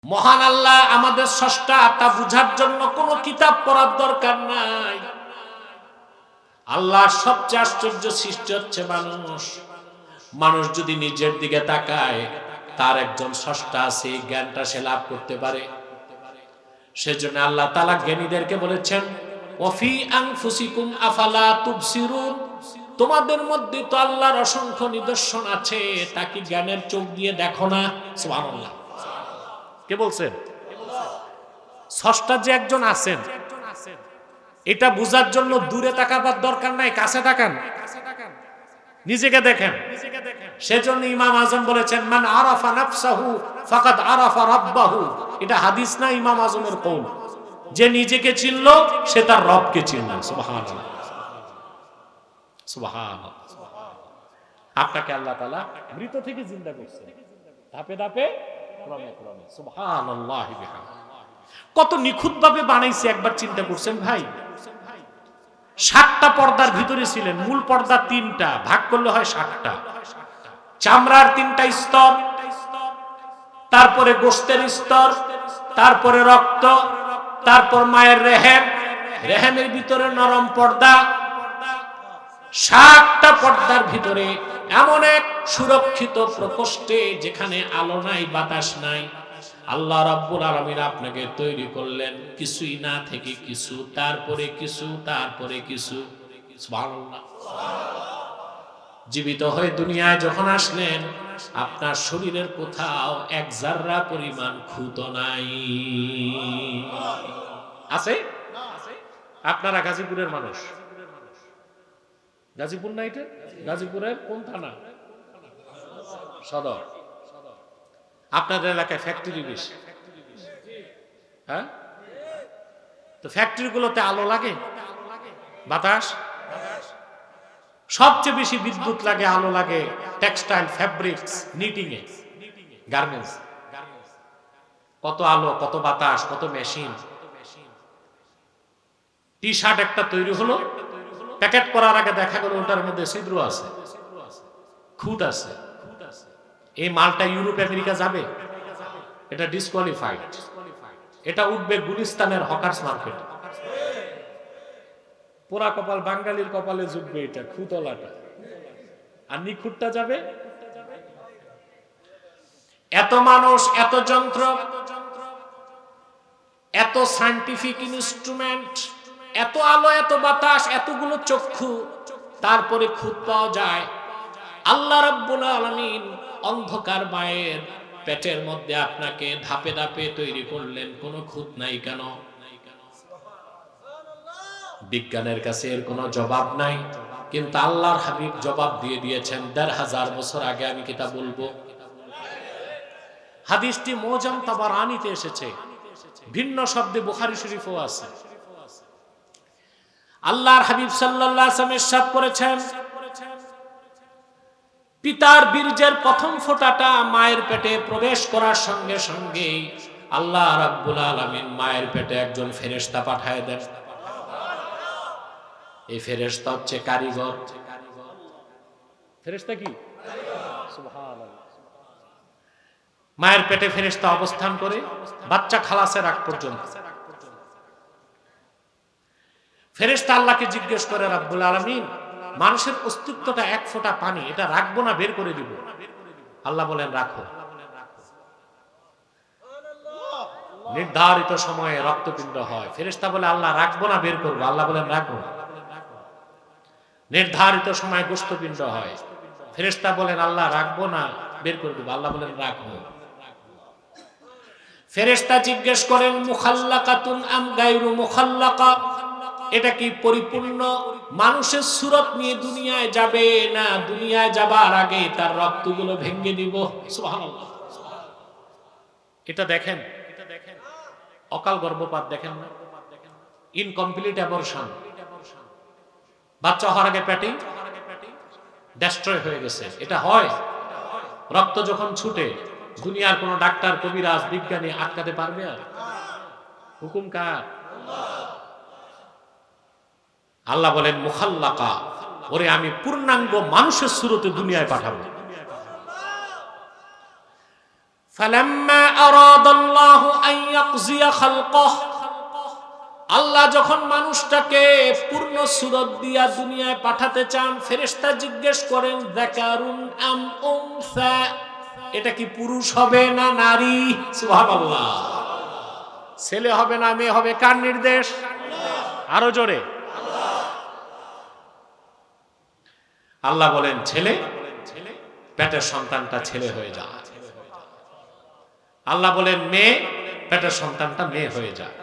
মহান আল্লাহ আমাদের স্রষ্টা, তা বুঝার জন্য কোনো কিতাব পড়ার দরকার নাই। আল্লাহর সবচেয়ে আশ্চর্য সৃষ্টি হচ্ছে মানুষ। মানুষ যদি নিজের দিকে তাকায়, তার একজন স্রষ্টা আছে, এই জ্ঞানটা সে লাভ করতে পারে। সেজন্য আল্লাহ তাআলা জ্ঞানীদেরকে বলেছেন, ওয়াফি আনফুসিকুম আফালা তুবসিরুন, তোমাদের মধ্যে তো আল্লাহর অসংখ্য নিদর্শন আছে, তা কি জ্ঞানের চোখ দিয়ে দেখো না? সুবহানাল্লাহ। কে বলছেন? স্রষ্টা যে একজন আছেন, এটা বুঝার জন্য দূরে তাকাবার দরকার নাই, কাছে তাকান, নিজেকে দেখেন। সেজন্য ইমাম আজম বলেছেন, মান আরাফা নাফসাহু ফাকাদ আরাফা রাব্বাহু। এটা হাদিস না, ইমাম আজমের কওল। যে নিজেকে চিনলো, সে তার রবকে চিনল। সুবহানাল্লাহ, সুবহানাল্লাহ। আপনাকে আল্লাহ তাআলা মৃত থেকে জিন্দা করছেন, ধাপে ধাপে, ক্রমে ক্রমে। সুবহানাল্লাহ বিহামদিহি। কত নিখুঁতভাবে বানাইছে, একবার চিন্তা করছেন ভাই? 7টা পর্দার ভিতরে ছিলেন, মূল পর্দা 3টা, ভাগ করলে হয় 7টা। চামড়ার 3টা স্তর, তারপরে গোশতের স্তর, তারপরে রক্ত, তারপর মায়ের রেহেম, রেহেমের ভিতরে নরম পর্দা। 7টা পর্দার ভিতরে এমন এক সুরক্ষিত প্রকোষ্ঠে, যেখানে আলো নাই, বাতাস নাই, আল্লাহ রাব্বুল আলামিন আপনাকে তৈরি করলেন কিছুই না থেকে কিছু, তারপরে কিছু, তারপরে কিছু। সুবহানাল্লাহ। জীবিত হয়ে দুনিয়ায় যখন আসলেন, আপনার শরীরের কোথাও এক জাররা পরিমাণ খুঁত নাই। আছে? আপনারা গাজীপুরের মানুষ। গাজীপুর না এটা? গাজীপুরের কোন থানা? সদর। আপনাদের এলাকায় ফ্যাক্টরি বেশি, হ্যাঁ? তো ফ্যাক্টরিগুলোতে আলো লাগে, বাতাস। সবচেয়ে বেশি বিদ্যুৎ লাগে, আলো লাগে টেক্সটাইল, ফ্যাব্রিক্স, নিটিং এ, গার্মেন্টস। কত আলো, কত বাতাস, কত মেশিন। টি শার্ট একটা তৈরি হলো, প্যাকেট করার আগে দেখা গেল ওটার মধ্যে ছিদ্র আছে, খুঁত আছে। এই মালটা ইউরোপ আমেরিকা যাবে, এটা ডিসকোয়ালিফাইড। এটা উঠবে গুলিস্তানের হকার্স মার্কেট। পোড়া কপাল বাঙালির কপালে জুটবে এটা, খুতলাটা। আর নিখুঁতটা যাবে। এত মানুষ, এত যন্ত্র, এত সায়েন্টিফিক ইনস্ট্রুমেন্ট, এত আলো, এত বাতাস, এতগুলো চক্ষু, তারপরে খুঁত পাওয়া যায়। আল্লাহ রাব্বুল আলামিন অন্ধকার মায়ের পেটের মধ্যে আপনাকে ধাপে ধাপে তৈরি করলেন, কোনো খুঁত নাই কেন? বিজ্ঞানের কাছে এর কোনো জবাব নাই, কিন্তু আল্লাহর হাবিব জবাব দিয়ে দিয়েছেন ১৫০০ বছর আগে। আমি কিতাব বলবো, হাদিসটি মুআজাম তাবারানীতে এসেছে, ভিন্ন শব্দে বুখারী শরীফেও আছে। আল্লাহর হাবিব সাল্লাল্লাহু আলাইহি ওয়াসাল্লাম ইরশাদ করেছেন, পিতার বীর্যের প্রথম ফোঁটাটা মায়ের পেটে প্রবেশ করার সঙ্গে সঙ্গে আল্লাহ রাব্বুল আলামিন মায়ের পেটে একজন ফেরেশতা পাঠায় দেন। এই ফেরেশতা হচ্ছে কারিগর। ফেরেশতা কি? সুবহানাল্লাহ। মায়ের পেটে ফেরেশতা অবস্থান করে বাচ্চা খালাসের আগ পর্যন্ত। ফেরেশতা আল্লাহকে জিজ্ঞেস করে, রাব্বুল আলামিন, মানুষের অস্তিত্বটা এক ফোঁটা পানি, এটা রাখবো না বের করে দিব? আল্লাহ বলেন, রাখো। নির্ধারিত সময়ে রক্তপিণ্ড হয়। ফেরেশতা বলে, আল্লাহ রাখবো না বের করবো? আল্লাহ বলেন, রাখো। নির্ধারিত সময় গোশতপিণ্ড হয়। ফেরেশতা বলেন, আল্লাহ রাখবো না বের করে দেব? আল্লাহ বলেন, রাখো। ফেরেশতা জিজ্ঞেস করেন, মুখাল্লাকাতুন আম গায়রু মুখাল্লাকা, এটা কি পরিপূর্ণ মানুষের সুরত নিয়ে দুনিয়ায় যাবে, না দুনিয়ায় যাবার আগে তার রক্তগুলো ভেঙে দিব? সুবহানাল্লাহ। এটা দেখেন, অকাল গর্ভপাত দেখেন না, ইনকমপ্লিট অ্যাবরশন, বাচ্চা হওয়ার আগে পেটে ডেস্ট্রয় হয়ে গেছে। এটা হয়। রক্ত যখন ছুটে, দুনিয়ার কোন ডাক্তার, কবিরাজ, বিজ্ঞানী আটকাতে পারবে? আর হুকুম কার? আল্লাহ বলেন, মুখাল্লাকা, ওরে আমি পূর্ণাঙ্গ মানুষের সুরতে দুনিয়ায় পাঠাবো। ফালাম্মা আরাদাল্লাহু আন ইয়াকজিয়া খালকাহ, আল্লাহ যখন মানুষটাকে পূর্ণ সূরত দিয়া দুনিয়ায় পাঠাতে চান, ফেরেশতা জিজ্ঞেস করেন যাকারুন আম উনসা, এটা কি পুরুষ হবে না নারী? সুবহানাল্লাহ। ছেলে হবে না মেয়ে হবে? কার নির্দেশ? আরো জোরে। আল্লাহ বলেন ছেলে, পেটের সন্তানটা ছেলে হয়ে যায়। আল্লাহ বলেন মেয়ে, পেটের সন্তানটা মেয়ে হয়ে যায়।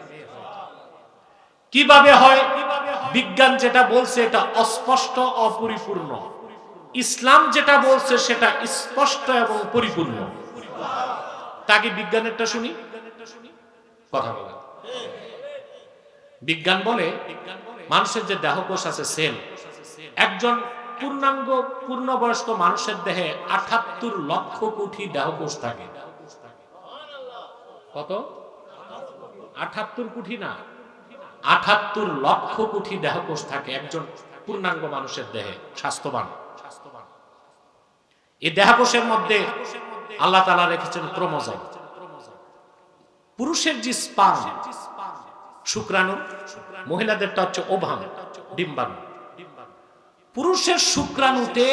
কিভাবে হয়? বিজ্ঞান যেটা বলছে এটা অস্পষ্ট, অপরিপূর্ণ। ইসলাম যেটা বলছে সেটা স্পষ্ট এবং পরিপূর্ণ। তাকে বিজ্ঞানেরটা শুনি, কথা বলেন। বিজ্ঞান বলে মানুষের যে দেহকোষ আছে, সেল, একজন পূর্ণাঙ্গ পূর্ণবয়স্ক মানুষের দেহে ৭৮ লক্ষ কোটি দেহকোষ থাকে। কত? ৭৮ কোটি না, ৭৮ লক্ষ কোটি দেহকোষ থাকে একজন পূর্ণাঙ্গ মানুষের দেহে, স্বাস্থ্যবান। এই দেহকোষের মধ্যে আল্লাহ তাআলা রেখেছেন ক্রোমোজোম। পুরুষের যে স্পার্ম, শুক্রাণু, মহিলাদেরটা হচ্ছে ওভাম, ডিম্বাণু। পুরুষের শুক্রাণুতে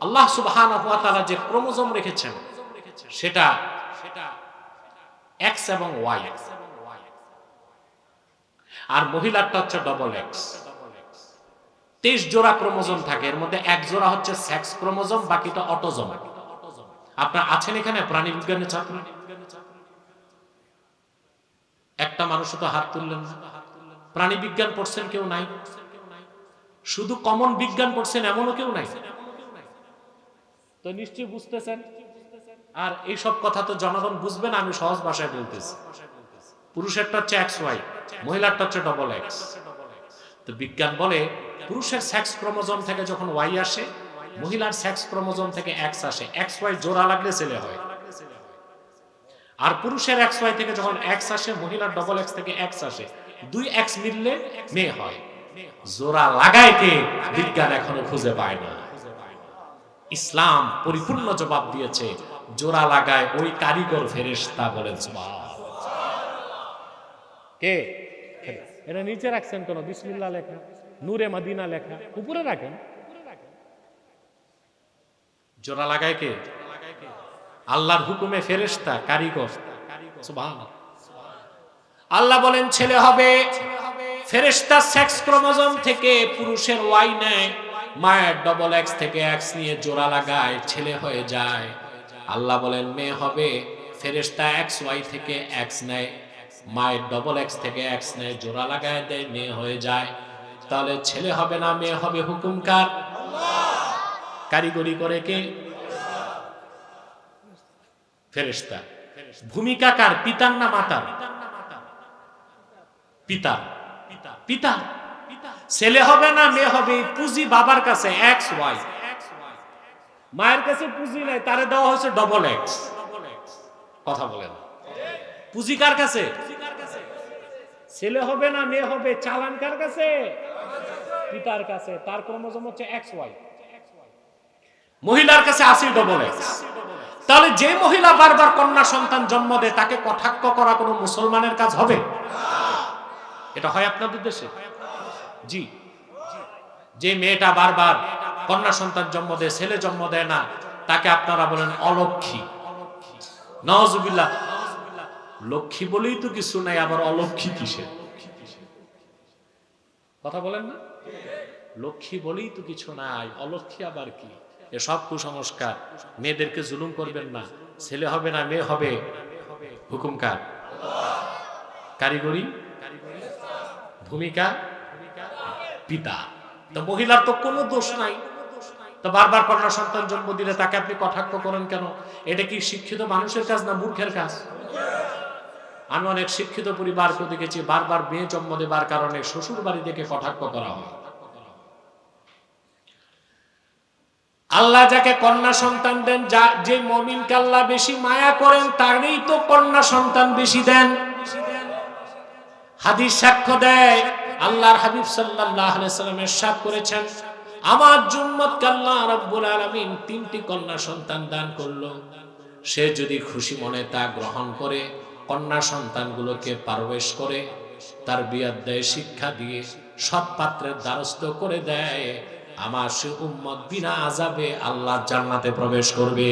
আল্লাহ সুবহানাহু ওয়া তাআলা যে ক্রোমোজোম রেখেছেন সেটা এক্স এবং ওয়াই, আর মহিলারটা হচ্ছে ডবল এক্স। 23 জোড়া ক্রোমোজোম থাকে, এর মধ্যে এক জোড়া হচ্ছে সেক্স ক্রোমোজোম, বাকিটা অটোজোম। আপনার আছেন এখানে প্রাণী বিজ্ঞানের ছাত্র? একটা মানুষ তো হাত তুললেন না। প্রাণী বিজ্ঞান পড়ছেন কেউ নাই? শুধু কমন বিজ্ঞান পড়ছেন এমনও কেউ নাই? তো নিশ্চয়ই বুঝতেছেন। আর এইসব কথা তো জনগণ বুঝবে না, আমি সহজ ভাষায় বলতেছি। পুরুষেরটা হচ্ছে এক্স ওয়াই, মহিলারটা হচ্ছে ডবল এক্স। তো বিজ্ঞান বলে পুরুষের সেক্স ক্রোমোজোম থেকে যখন ওয়াই আসে, মহিলার সেক্স ক্রোমোজোম থেকে এক্স আসে। এক্স ওয়াই জোড়া লাগলে ছেলে হয়। আর পুরুষের এক্স ওয়াই থেকে যখন এক্স আসে, মহিলার ডবল এক্স থেকে এক্স আসে, 2 এক্স মিললে মেয়ে হয়। জোড়া লাগায় কে? বিজ্ঞান এখনো খুঁজে পায় না। ইসলাম পরিপূর্ণ জবাব দিয়েছে, জোড়া লাগায় ওই কারিগর ফেরেশতা। বলেন কে? এটা নিচে রাখছেন কেন? বিসমিল্লাহ লেখা, নূরে মদিনা লেখা, উপরে রাখেন। জোড়া লাগায় কে? আল্লাহর হুকুমে ফেরেশতা, কারিগর। সুবহানাল্লাহ। আল্লাহ বলেন ছেলে হবে। ফেরেশতা সেক্স ক্রোমোজোম থেকে পুরুষের ওয়াই নেয়, মায়ের ডবল এক্স থেকে এক্স নিয়ে জোড়া লাগায়, ছেলে হয়ে যায়। আল্লাহ বলেন মেয়ে হবে। ফেরেশতা এক্স ওয়াই থেকে এক্স নেয়, মায়ের ডবল এক্স থেকে এক্স নেয়, জোড়া লাগায় দেয়, মেয়ে হয়ে যায়। তাহলে ছেলে হবে না মেয়ে হবে? হুকুম কার? কারিগরি করে কে? ফেরেশতা। ভূমিকা কার? পিতার না মাতার? পিতা। পিতা। ছেলে হবে না মেয়ে হবে? পুঁজি বাবার কাছে এক্স ওয়াই, মায়ের কাছে পুঁজি নাই, তারে দেওয়া হয়েছে ডবল এক্স। কথা বলেন, পুঁজি কার কাছে? ছেলে হবে না মেয়ে হবে, চালান কার কাছে? পিতার কাছে। তার ক্রোমোজোম হচ্ছে এক্স ওয়াই। মহিলার কাছে আছে ডবল এক্স। তাহলে যে মহিলা বারবার কন্যা সন্তান জন্ম দেয়, তাকে কটাক্ষ করা কোনো মুসলমানের কাজ হবে? এটা হয় আপনাদের দেশে? জি। যে মেয়েটা বারবার কন্যা সন্তান জন্ম দেয়, ছেলে জন্ম দেয় না, তাকে আপনারা বলেন অলক্ষী। নাউজুবিল্লাহ। লক্ষ্মী বলেই তো কিছু নাই, আবার অলক্ষী কিসের? কথা বলেন না? লক্ষ্মী বলেই তো কিছু নাই, অলক্ষী আবার কি? এসব কুসংস্কার। মেয়েদেরকে জুলুম করবেন না। ছেলে হবে না মেয়ে হবে? হুকুম কার? কারিগরি, ভূমিকা পিতা। তো মহিলার তো কোনো দোষ নাই। তো বারবার কন্যা সন্তান জন্ম দিলে তাকে আপনি কটাক্ষ করেন কেন? এটা কি শিক্ষিত মানুষের কাজ না মূর্খের কাজ? আমি অনেক শিক্ষিত পরিবারকে দেখেছি, বারবার মেয়ে জন্ম দেবার কারণে শ্বশুর বাড়ি থেকে কটাক্ষ করা হয়। আল্লাহ যাকে কন্যা সন্তান দেন, যে মুমিনকে আল্লাহ বেশি মায়া করেন, তারই তো কন্যা সন্তান বেশি দেন। হাদিস সাক্ষ্য দেয়, আল্লাহর হাবিব সাল্লাল্লাহু আলাইহি সাল্লাম ইরশাদ করেছেন, আমার উম্মতকে আল্লাহ রাব্বুল আলামিন 3টি কন্যা সন্তান দান করলো। সে যদি খুশি মনে তা গ্রহণ করে, কন্যা সন্তানগুলোকে পারবেশ করে, তার বিয়াত দেয়, শিক্ষা দিয়ে সৎ পাত্রের দ্বারস্থ করে দেয়, আমার সে উম্মত বিনা আযাবে আল্লাহর জান্নাতে প্রবেশ করবে।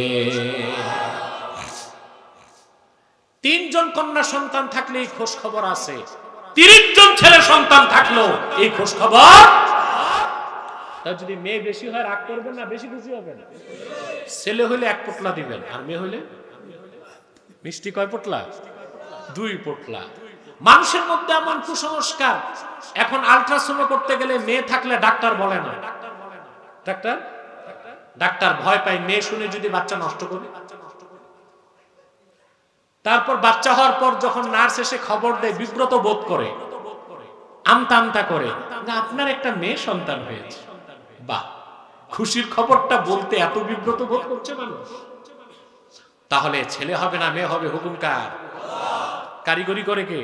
3 জন কন্যা সন্তান থাকলে এই খোঁজ খবর আছে, 30 জন ছেলে সন্তান থাকলো এই খোঁজ খবর। তা যদি মেয়ে বেশি হয় রাগ করবেন না, বেশি খুশি হবেন? ছেলে হইলে 1 পোটলা দিবেন, আর মেয়ে হইলে মিষ্টি কয় পোটলা? 2 পোটলা। মানুষের মধ্যে এমন কুসংস্কার, এখন আল্ট্রাসাউন্ড করতে গেলে মেয়ে থাকলে ডাক্তার বলে না, ডাক্তার ভয় পায় মেয়ে শুনে যদি বাচ্চা নষ্ট করে। তারপর বাচ্চা হওয়ার পর যখন নার্স এসে খবর দেয়, বিব্রত বোধ করে, আমতা আমতা করে, না আপনার একটা মেয়ে সন্তান হয়েছে। বাহ, খুশির খবরটা বলতে এত বিব্রত বোধ করছে মানুষ। তাহলে ছেলে হবে না মেয়ে হবে, হুকুম কার? কারিগরি করে কে?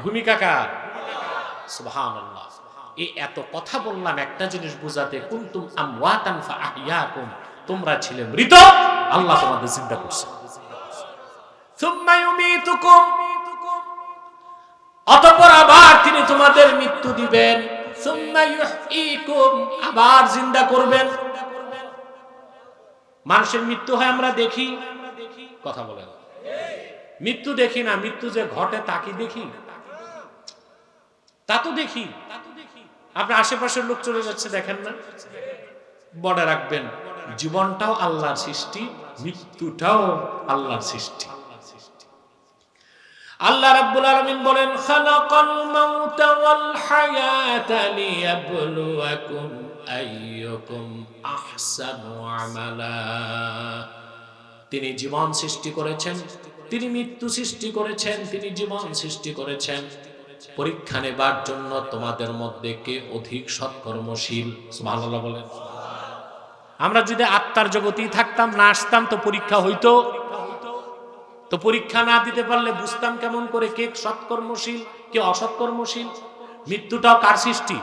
ভূমিকা কার? সুবহানাল্লাহ। এই এত কথা বললাম একটা জিনিস বুঝাতে, কুনতুম আমওয়াতান ফাআহইয়াকুম, তোমরা ছিলে মৃত, আল্লাহ তোমাদের জিন্দা করছে। সুম্মা ইউমীতুকুম, অতঃপর আবার তিনি তোমাদের মৃত্যু দিবেন। সুম্মা ইউহয়ীকুম, আবার জিন্দা করবেন। মানুষের মৃত্যু হয় আমরা দেখি, কথা বলেন, মৃত্যু দেখি না, মৃত্যু যে ঘটে তা কি দেখি? তা তো দেখি। আপনার আশেপাশের লোক চলে যাচ্ছে দেখেন না? মনে রাখবেন, জীবনটাও আল্লাহর সৃষ্টি, মৃত্যুটাও আল্লাহর সৃষ্টি। আল্লাহ রাব্বুল আলামিন বলেন, খালাকাল মাউতা ওয়াল হায়াতা লিয়াবলুয়াকুম আইয়ুকুম আহসানু আমালা। তিনি জীবন সৃষ্টি করেছেন, তিনি মৃত্যু সৃষ্টি করেছেন, তিনি জীবন সৃষ্টি করেছেন পরীক্ষা নেবার জন্য তোমাদের মধ্যে কে অধিক সৎকর্মশীল। সুবহানাল্লাহ বলেন। আমরা যদি আত্মার জগতেই থাকতাম, না আসতাম, তো পরীক্ষা হইতো। তো পরীক্ষা না দিতে পারলে বুঝতাম কেমন করে কে সৎকর্মশীল কে অসৎকর্মশীল? মৃত্যুটাও কার সৃষ্টি?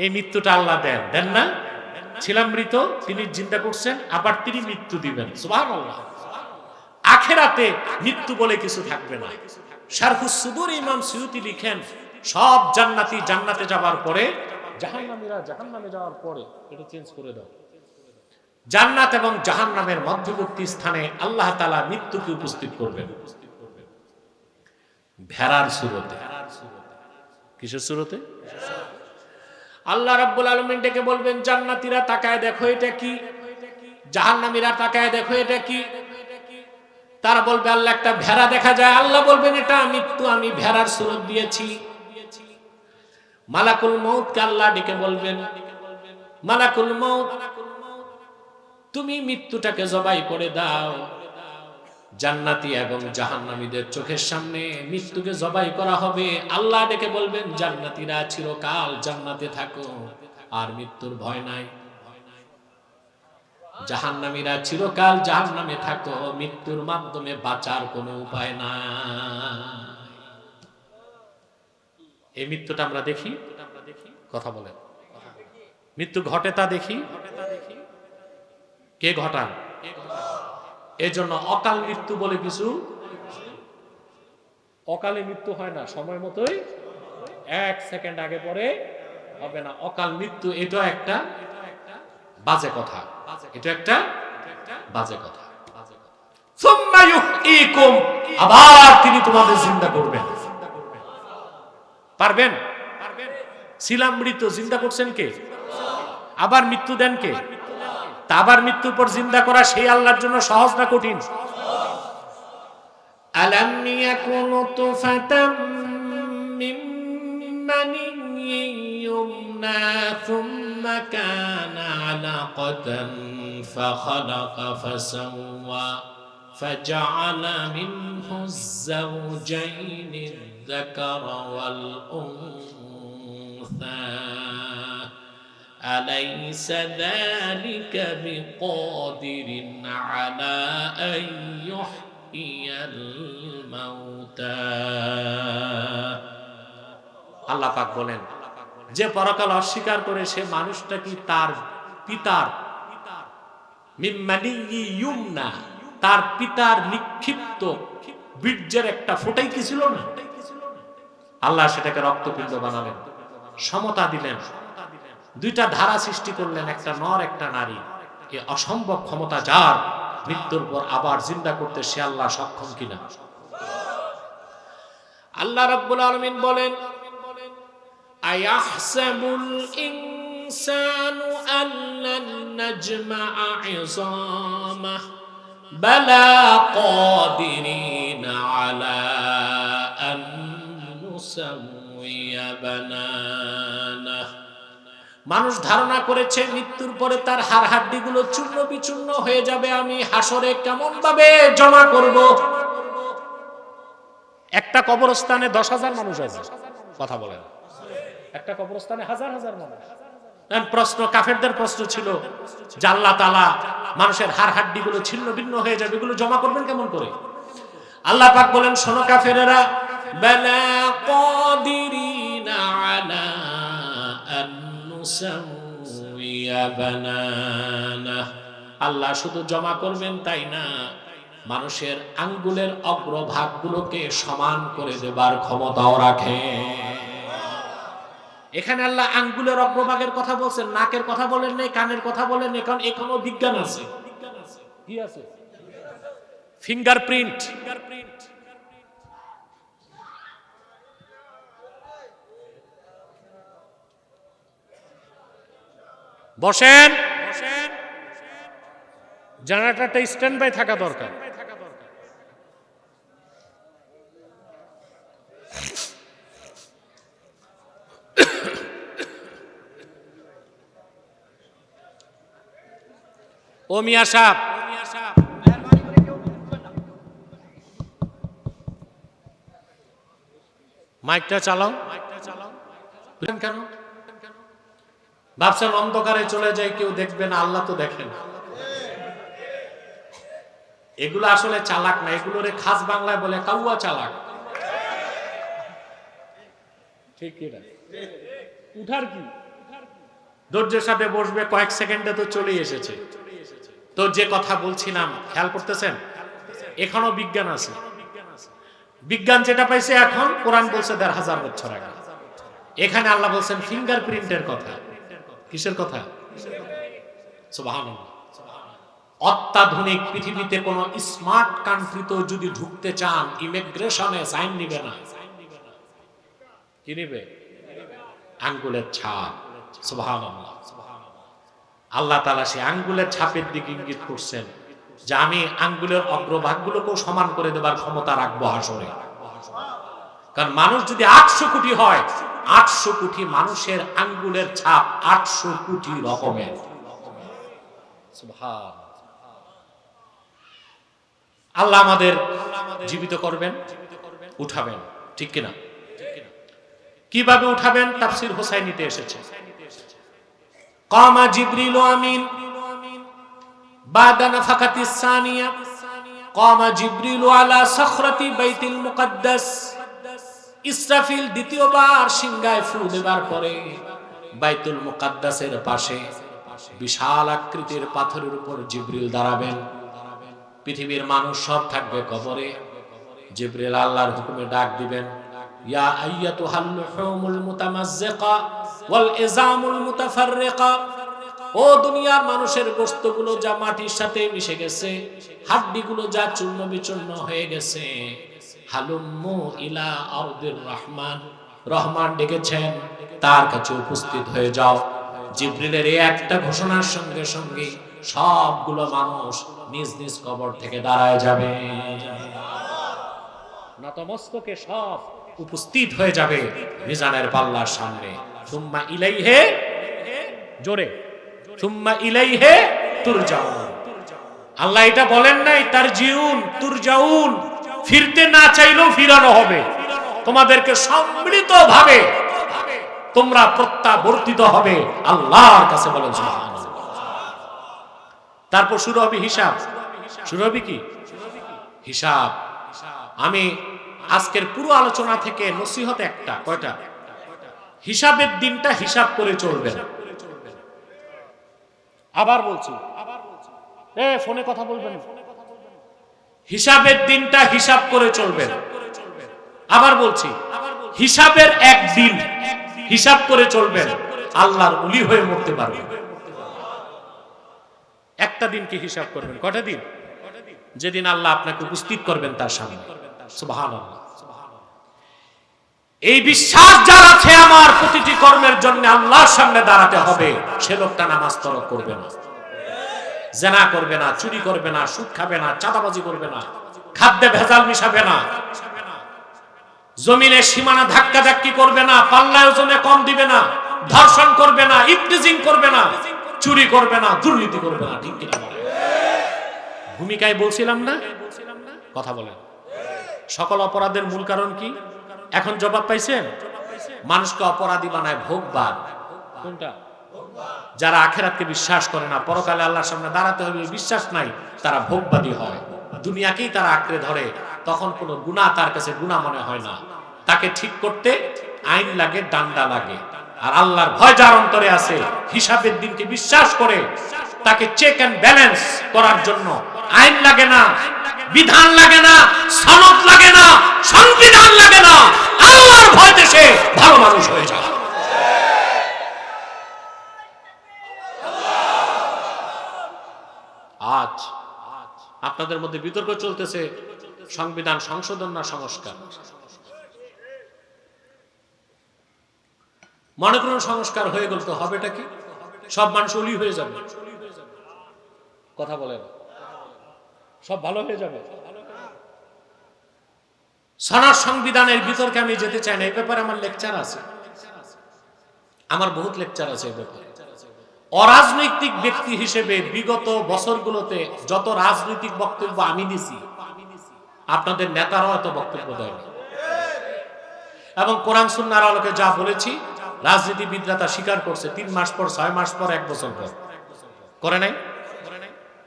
এই মৃত্যুটা আল্লাহ দেন না? ছিলাম মৃত, তিনি জিন্দা করছেন, আবার তিনি মৃত্যু দিবেন। সুবহানাল্লাহ। আখিরাতে মৃত্যু বলে কিছু থাকবে না। শারহুস সুদুর ইমাম সুয়ুতি লিখেন, সব জান্নাতি জান্নাতে যাওয়ার পরে, জাহান্নামীরা জাহান্নামে যাওয়ার পরে, এটা চেঞ্জ করে দাও, জান্নাত এবং জাহান্নামের মধ্যবর্তী স্থানে আল্লাহ তাআলা মৃত্যুকে উপস্থিত করবেন ভেড়ার সুরতে। কিসের সুরতে? আল্লাহ রাব্বুল আলামিন ডেকে বলবেন, জান্নাতীরা তাকায় দেখো এটা কি, জাহান্নামীরা তাকায় দেখো এটা কি। তারা বলবে, আল্লাহ একটা ভেড়া দেখা যায়। আল্লাহ বলবেন, এটা মৃত্যু, আমি ভেড়ার সুরত দিয়েছি। মালাকুল মউতকে আল্লাহ ডেকে বলবেন, মালাকুল মউত, তুমি মৃত্যুটাকে জবাই করে দাও। জান্নাতি এবং জাহান্নামীদের চোখের সামনে মৃত্যুকে জবাই করা হবে। আল্লাহ ডেকে বলবেন, জান্নাতীরা চিরকাল জান্নাতে থাকো, আর মৃত্যুর ভয় নাই। জাহান্নামীরা চিরকাল জাহান্নামে থাকো, মৃত্যুর মাধ্যমে বাঁচার কোনো উপায় নাই। এই মৃত্যুটা আমরা দেখি, কথা বলেন, মৃত্যু ঘটে তা দেখি, কে ঘটান? এজন্য অকাল মৃত্যু বলে কিছু, অকালে মৃত্যু হয় না, সময় মতোই 1 সেকেন্ড আগে পরে হবে না। অকাল মৃত্যু এটা একটা বাজে কথা, এটা একটা বাজে কথা। সুম্মা ইউহয়ীকুম, আবার তিনি তোমাদের জিন্দা করবেন। পারবেন? ছিলাম মৃত, জিন্দা করছেন কে? আবার মৃত্যু দেন কে? তা আবার মৃত্যুর পর জিন্দা করা সেই আল্লাহর জন্য সহজ না কঠিন? আলাম ইয়াকুনু তুফাতাম মিন মানিয়্যিন ইউমনা সুম্মা কানা আলাকাতান ফাখালাকা ফাসাওয়া ফাজআলা মিনহু আয-যাওজাইনি আয-যাকারা ওয়াল উনসা أليس ذلك بقادر على أن يحيي الموتى। আল্লাহ পাক বলেন, যে পরকাল অস্বীকার করে সে মানুষটা কি তার পিতার মিম্মানি ইউমনা, তার পিতার নিক্ষিপ্ত বীর্যের একটা ফোঁটাই কি ছিল না? আল্লাহ সেটাকে রক্তপিণ্ড বানালেন, সমতা দিলেন, দুইটা ধারা সৃষ্টি করলেন, একটা নর একটা নারী। এ অসম্ভব ক্ষমতা যার, মৃত্যুর পর আবার জিন্দা করতে সে আল্লাহ সক্ষম কিনা? আল্লাহ রাব্বুল আলামিন বলেন, আয়াহসাবুল ইনসানু আল্লান নাজমা'a 'ইযামাহ বালা কাদিরিনা আলা আন নুসাউইয়া বানানাহ। মানুষ ধারণা করেছে মৃত্যুর পরে তার হাড় হাড্ডিগুলো চূর্ণ বিচূর্ণ হয়ে যাবে, আমি হাসরে কেমন ভাবে জমা করব। একটা কবরস্থানে 10,000 মানুষ আছে, কথা বলেন, একটা কবরস্থানে হাজার হাজার মানুষ। প্রশ্ন, কাফেরদের প্রশ্ন ছিল যে আল্লাহ তাআলা মানুষের হাড় হাড্ডিগুলো ছিন্ন ভিন্ন হয়ে যাবে, এগুলো জমা করবেন কেমন করে? আল্লাহ পাক বলেন, শোনো কাফেরেরা, বালা কাদিরিনা আলা আন নুসাউইয়া বানানাহ। আল্লাহ শুধু জমা করবেন তাই না, মানুষের আঙ্গুলের অগ্রভাগগুলোকে সমান করে দেবার ক্ষমতাও রাখে। এখানে আল্লাহ আঙ্গুলের অগ্রভাগের কথা বলছেন, নাকের কথা বলেন নাই, কানের কথা বলেন নাই, কারণ এখনো বিজ্ঞান আছে। কি আছে? ফিঙ্গারপ্রিন্ট। বসেন, জেনারেটরটা স্ট্যান্ড বাই থাকা দরকার। ও মিয়া সাহেব, মাইকটা চালাও। কেন ভাবছেন অন্ধকারে চলে যায় কেউ দেখবে না? আল্লাহ তো দেখেন। এগুলো আসলে চালাক না, এগুলোরে খাস বাংলায় বলে কাউয়া চালাক। ঠিক কি না? উঠার কি ধৈর্যের সাথে বসবে, কয়েক সেকেন্ডে তো চলে এসেছে। তো যে কথা বলছিলাম খেয়াল করতেছেন, এখনো বিজ্ঞান আছে। বিজ্ঞান যেটা পাইছে এখন, কোরআন বলছে ১,৫০০ বছর আগে। এখানে আল্লাহ বলছেন ফিঙ্গারপ্রিন্টের কথা। কিসের কথা? সুবহানাল্লাহ। অত্যাধুনিক পৃথিবীতে কোন স্মার্ট কান্ট্রি তো যদি ঢুকতে চান, ইমিগ্রেশনে সাইন নিবে না। কি নিবে? আঙ্গুলের ছাপ। সুবহানাল্লাহ। আল্লাহ তাআলা সেই আঙ্গুলের ছাপের দিকে ইঙ্গিত করছেন যে আমি আঙ্গুলের অগ্রভাগগুলোকেও সমান করে দেবার ক্ষমতা রাখবো হাসরে। কারণ মানুষ যদি 800 কোটি হয়, 800 কোটি মানুষের আঙ্গুলের ছাপ 800 কোটি রকমের। সুবহান। আল্লাহ আমাদের জীবিত করবেন, উঠাবেন, ঠিক কিনা? কিভাবে উঠাবেন? তাফসীর হোসাইনিতে এসেছে, কামা জিবরিল আমিন বাদা নাফাকাতিস সানিয়া, কামা জিবরিল আলা সখরাতি বাইতুল মুকদ্দাস। ইসরাফিল দ্বিতীয়বার সিংহায় ফু দেবার পরে বাইতুল মুকদ্দাসের পাশে বিশাল আকৃতির পাথরের উপর জিবরিল দাঁড়াবেন। পৃথিবীর মানুষ সব থাকবে কবরে। জিবরিল আল্লাহর হুকুমে ডাক দিবেন, ইয়া আইয়াতুহাল লুহুমুল মুতামাজ্জিকা ওয়াল ইজামুল মুতাফাররিকা। ও দুনিয়ার মানুষের গোশতগুলো যা মাটির সাথে মিশে গেছে, হাড্ডিগুলো যা চূর্ণ বিচূর্ণ হয়ে গেছে, হালুম্মু ইলা আরদির রহমান। রহমান ডেকেছেন, তার কাছে উপস্থিত হয়ে যাও। জিবরিলের এই একটা ঘোষণার সঙ্গে সঙ্গে সবগুলো মানুষ নিজ নিজ কবর থেকে দাঁড়ায় যাবে, নতমস্তকে সব উপস্থিত হয়ে যাবে মিজানের পাল্লার সামনে। সুম্মা ইলাইহি, জোরে, সুম্মা ইলাইহি তুরজাউন। আল্লাহ এটা বলেন নাই তারজিউন, তুরজাউন, ফিরতে না চাইলেও ফিরানো হবে। তোমাদেরকে সম্মিলিতভাবে তোমরা প্রত্যাবর্তিত হবে আল্লাহর কাছে। বলেন সুবহানাল্লাহ। তারপর শুরু হবে হিসাব। শুরু হবে কি? হিসাব। আমি আজকের পুরো আলোচনা থেকে নসিহত একটা, কয়টা? হিসাবের দিনটা হিসাব করে চলবেন। আবার বলছি, ফোনে কথা বলবেন, হিসাবের দিনটা হিসাব করে চলবেন। আবার বলছি, হিসাবের একদিন হিসাব করে চলবেন, আল্লাহর ওলি হয়ে মরতে পারবেন। একটা দিনকে হিসাব করবেন। কটা দিন? যেদিন আল্লাহ আপনাকে উপস্থিত করবেন তার সামনে। সুবহানাল্লাহ। এই বিশ্বাস যার আছে, আমার প্রতিটি কর্মের জন্য আল্লাহর সামনে দাঁড়াতে হবে, সে লোকটা নামাজ তরক করবে না, জেনা করবে না, চুরি করবে না, সুদ খাবে না, চাঁদাবাজি করবে না, খাদ্যে ভেজাল মিশাবে না, জমিনে সীমানা ধাক্কা ধাক্কি করবে না, পাল্লায় ওজনে কম দিবে না, ধর্ষণ করবে না, ইফটিজিং করবে না, চুরি করবে না, দুর্নীতি করবে না। ঠিক কিনা বলেন? ভূমিকায় বলছিলাম না? কথা বলেন। সকল অপরাধের মূল কারণ কি? এখন জবাব পাইছেন? মানুষকে অপরাধী বানায় ভোগবাদ। কোনটা? যারা আখিরাতকে বিশ্বাস করে না, পরকালে আল্লাহর সামনে দাঁড়াতে হবে বিশ্বাস নাই, তারা ভোগবাদী হয়। দুনিয়াকেই তারা আঁকড়ে ধরে, তখন কোনো গুনাহ তার কাছে গুনাহ মনে হয় না। তাকে ঠিক করতে আইন লাগে, ডান্ডা লাগে। আর আল্লাহর ভয় যার অন্তরে আছে, হিসাবের দিনকে বিশ্বাস করে, তাকে চেক এন্ড ব্যালেন্স করার জন্য আইন লাগে না, বিধান লাগে না, সনদ লাগে না, সংবিধান লাগে না। আল্লাহর ভয় দেশে ভালো মানুষ হয়ে যায়। আজ আপনাদের মধ্যে বিতর্ক চলতেছে, সংবিধান সংশোধন না সংস্কার। মনে করুন সংস্কার হয়ে গেল, তো হবেটা কি? সব মানুষ ওলি হয়ে যাবে। কথা বলেন, সব ভালো হয়ে যাবে। সনদ সংবিধানের বিতর্কে আমি যেতে চাই না। এই ব্যাপারে আমার লেকচার আছে, আমার বহুত লেকচার আছে এই ব্যাপারে। অরাজনৈতিক ব্যক্তি হিসেবে বিগত বছরগুলোতে যত রাজনৈতিক বক্তব্য আমি দিছি, আপনাদের নেতারাও এত বক্তব্য দেয়নি। এবং কোরআন সুন্নাহর আলোকে যা বলেছি, রাজনীতিবিদরা তা স্বীকার করছে। 3 মাস পর, 6 মাস পর, 1 বছর পর করে নাই।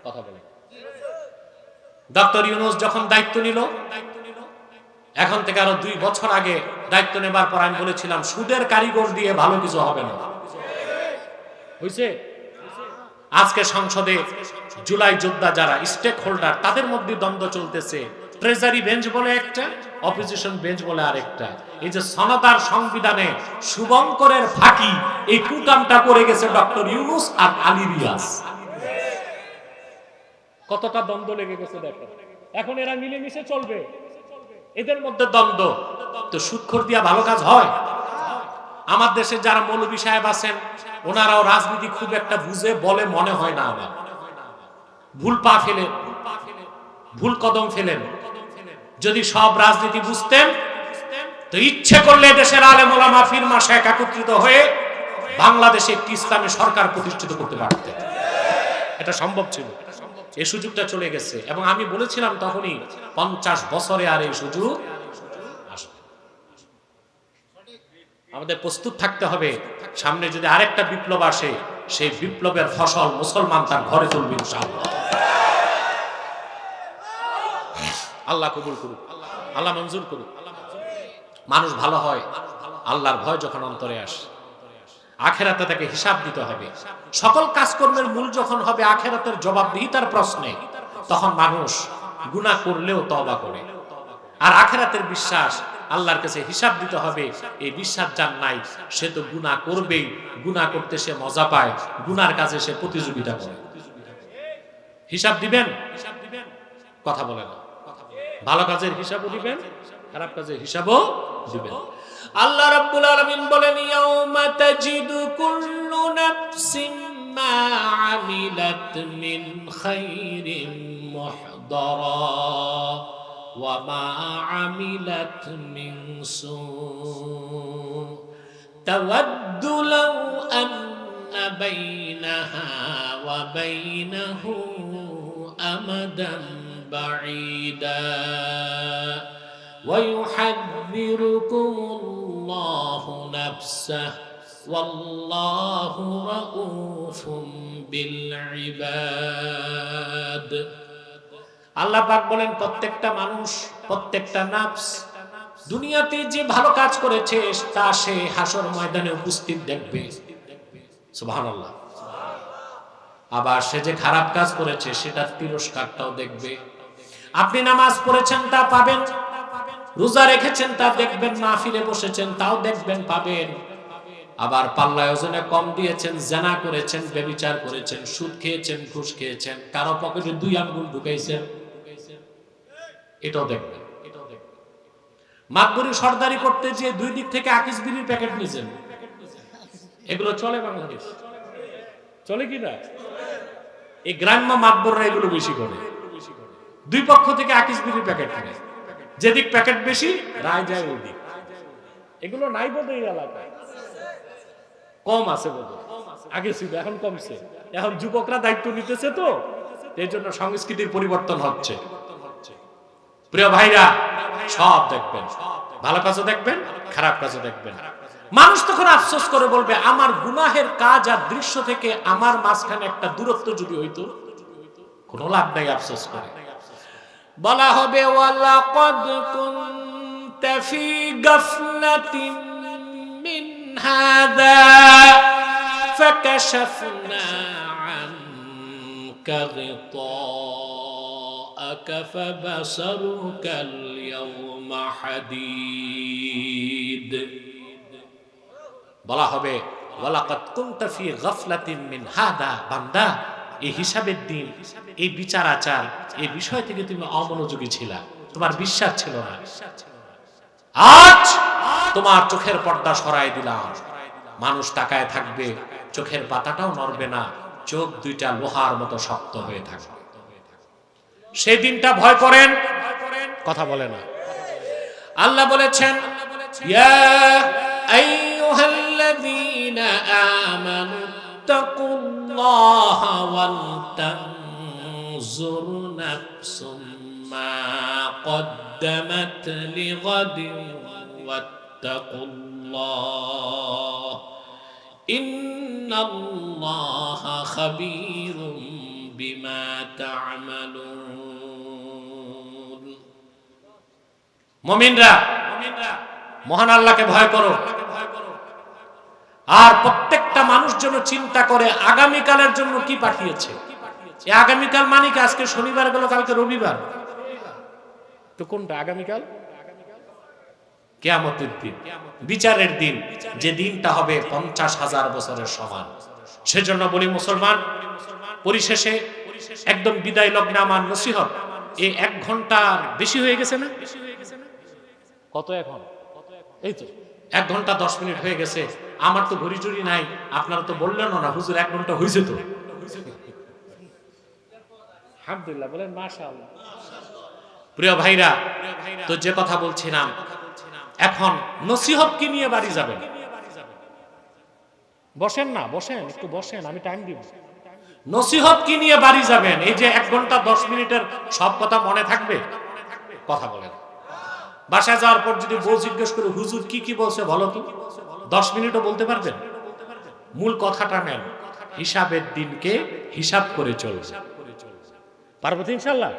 কথা বলে ডক্টর ইউনূস যখন দায়িত্ব নিল, এখন থেকে আরো 2 বছর আগে দায়িত্ব নেবার পর আমি বলেছিলাম, সুদের কারিগর দিয়ে ভালো কিছু হবে না। হইছে? আজকে সংসদে জুলাই যোদ্ধা যারা স্টেক হোল্ডার, তাদের মধ্যে দ্বন্দ্ব চলতেছে। ট্রেজারি বেঞ্চ বলে একটা, অপোজিশন বেঞ্চ বলে আরেকটা। এই যে সনদার সংবিধানে শুভঙ্করের ফাঁকি, এই কুকামটা করে গেছে ডক্টর ইউনূস আর আলী রিয়াজ। কতটা দ্বন্দ্ব লেগে গেছে দেখো। এখন এরা মিলেমিশে চলবে, এদের মধ্যে দ্বন্দ্ব। তো সুদখোর দিয়া ভালো কাজ হয়? আমার দেশে যারা মৌলভী সাহেব আছেন, ওনারাও রাজনীতি খুব একটা বুঝে বলে মনে হয় না আমার। ভুল পা ফেলেন, ভুল কদম ফেলেন। যদি সব রাজনীতি বুঝতেন, তো ইচ্ছে করলে দেশের আলেম ওলামা পীর মাশায়েখ একত্রিত হয়ে বাংলাদেশে একটি ইসলামী সরকার প্রতিষ্ঠিত করতে পারতেন। এটা সম্ভব ছিল। এই সুযোগটা চলে গেছে। এবং আমি বলেছিলাম তখনই, 50 বছরে আর এই সুযোগ আসবে। আমাদের প্রস্তুত থাকতে হবে, সামনে যদি আরেকটা বিপ্লব আসে, সেই বিপ্লবের ফসল মুসলমান তার ঘরে তুলবে ইনশাআল্লাহ। আল্লাহ কবুল করুক, আল্লাহ মঞ্জুর করুক। মানুষ ভালো হয় আল্লাহর ভয় যখন অন্তরে আসে। আখেরাতে তাকে হিসাব দিতে হবে। সকল কাজকর্মের মূল যখন হবে আখেরাতের জবাবদিহিতার প্রশ্নে, তখন মানুষ গুনাহ করলেও তওবা করে। আর আখেরাতের বিশ্বাস, আল্লাহর কাছে হিসাব দিতে হবে, এই বিশ্বাস যার নাই, সে তো গুনাহ করবেই। গুনাহ করতে সে মজা পায়, গুনার কাজে সে প্রতিযোগিতা করে। হিসাব দিবেন? কথা বলে না। ভালো কাজের হিসাবও দিবেন, খারাপ কাজের হিসাবও দিবেন। আল্লাহ রাব্বুল আলামিন বলেন, ইয়াউমা তাজিদু কুল্লু নাফসিন মা আমিলাত মিন খাইরিন মুহদারা ওয়া মা আমিলাত মিন সু তাওয়াদ্দু লাউ আন্না বাইনাহা ওয়া বাইনাহু আমাদান বাঈদা ويحذركم الله نفسه والله رؤوف بالعباد। আল্লাহ পাক বলেন, প্রত্যেকটা মানুষ, প্রত্যেকটা নাফস দুনিয়াতে যে ভালো কাজ করেছে তা সে হাসর ময়দানে উপস্থিত দেখবে। সুবহানাল্লাহ। আবার সে যে খারাপ কাজ করেছে সেটার তিরস্কারটাও দেখবে। আপনি নামাজ পড়েছেন তা পাবেন, রোজা রেখেছেন তা দেখবেন, মাহফিলে বসেছেন তাও দেখবেন পাবেন। আবার পাল্লায় ওজনে কম দিয়েছেন, জিনা করেছেন, ব্যভিচার করেছেন, সুদ খেয়েছেন, ঘুষ খেয়েছেন, কারো পকেটে 2 আঙ্গুল ঢুকাইছেন, এটাও দেখবেন। মাতবরি সর্দারি করতে যে 2 দিক থেকে আকিস বিড়ির প্যাকেট নিয়েছেন, এগুলো চলে বাংলাদেশ? চলে কি না? এই গ্রাম্য মাতবররা এগুলো বেশি করে, 2 পক্ষ থেকে আকিস বিড়ির প্যাকেট নেয়, যেদিক প্যাকেট বেশি রায় যায় ওই দিক। এগুলো নাই বোধ এই এলাকায়, কম আছে বোধ, আগে ছিল এখন কমছে। এখন যুবকরা দায়িত্ব নিতেছে, তো এই জন্য সংস্কৃতির পরিবর্তন হচ্ছে। প্রিয় ভাইরা, সব দেখবেন, ভালো কাজও দেখবেন, খারাপ কাজও দেখবেন। মানুষ তখন আফসোস করে বলবে, আমার গুনাহের কাজ আর দৃশ্য থেকে আমার মাঝখানে একটা দূরত্ব যদি হইতো, কোনো লাভ নাই আফসোস করে। বলা হবে, ওয়ালাকাদ কুনতা ফী গাফলাতিন মিন হাযা ফাকাশাফনা আনকা গিতাআকা ফাবাসারুকাল ইয়াওমা হাদীদ। বলা হবে, ওয়ালাকাদ কুনতা ফী গাফলাতিন মিন হাযা, বান্দা এই হিসাবের দিন, এই বিচার আচার, এই বিষয় থেকে তুমি অমনোযোগী ছিলা, তোমার বিশ্বাস ছিল না। আজ তোমার চোখের পর্দা সরাই দিলাম, মানুষ তাকায় থাকবে, চোখের পাতাটাও নড়বে না, চোখ 2টা লোহার মতো শক্ত হয়ে থাকবে। সেই দিনটা ভয় করেন, কথা বলে না। আল্লাহ বলেছেন, ইয়া আইয়ুহাল্লাযীনা আমানু তাকুল্লাহা ওয়াল তানজুর নাফসুম মা কদ্দামাত লিগাদিন ওয়াত্তাকুল্লাহ ইন্নাল্লাহা খাবীরুম বিমা তা'মালুন। মুমিনরা, মহান আল্লাহকে ভয় করো, আর প্রত্যেকটা মানুষ যেন চিন্তা করে আগামীকালের জন্য কি পাঠিয়েছে। এই আগামীকাল মানে কি আজকে শনিবার গেল, কালকে রবিবার, তো কোনটা আগামীকাল? কিয়ামতের দিন, বিচারের দিন, যে দিনটা হবে 50,000 বছরের সমান। সেজন্য বলি মুসলমান, পরিশেষে একদম বিদায় লগ্নে আমার নসিহত, এই 1 ঘন্টার বেশি হয়ে গেছে না? কত এখন? এই তো 1 ঘন্টা 10 মিনিট হয়ে গেছে। আমার তো ঘড়ি চুরি নাই, আপনারা তো বললেন না হুজুর 1 ঘন্টা হয়েছে, তো আলহামদুলিল্লাহ বলেন মাশাআল্লাহ। প্রিয় ভাইরা, তো যে কথা বলছিলাম, এখন নসিহত কি নিয়ে বাড়ি যাবেন? বসেন না, বসেন, একটু বসেন, আমি টাইম দিব। নসিহত কি নিয়ে বাড়ি যাবেন? এই যে 1 ঘন্টা 10 মিনিটের সব কথা মনে থাকবে? কথা বলেন। বাসায় যাওয়ার পর যদি বউ জিজ্ঞেস করে, হুজুর কি কি বলছে বলো তো, 10 মিনিটও বলতে পারবেন? মূল কথাটা নেন, হিসাবের দিনকে হিসাব করে চলবে, পারবো তো ইনশাআল্লাহ?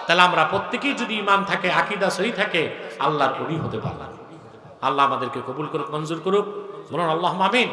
তাহলে আমরা প্রত্যেকেই যদি ঈমান থাকে, আকীদা সহি থাকে, আল্লাহর ওলি হতে পারলাম। আল্লাহ আমাদেরকে কবুল করুক, মঞ্জুর করুক, বলুন আল্লাহুম্মা আমিন।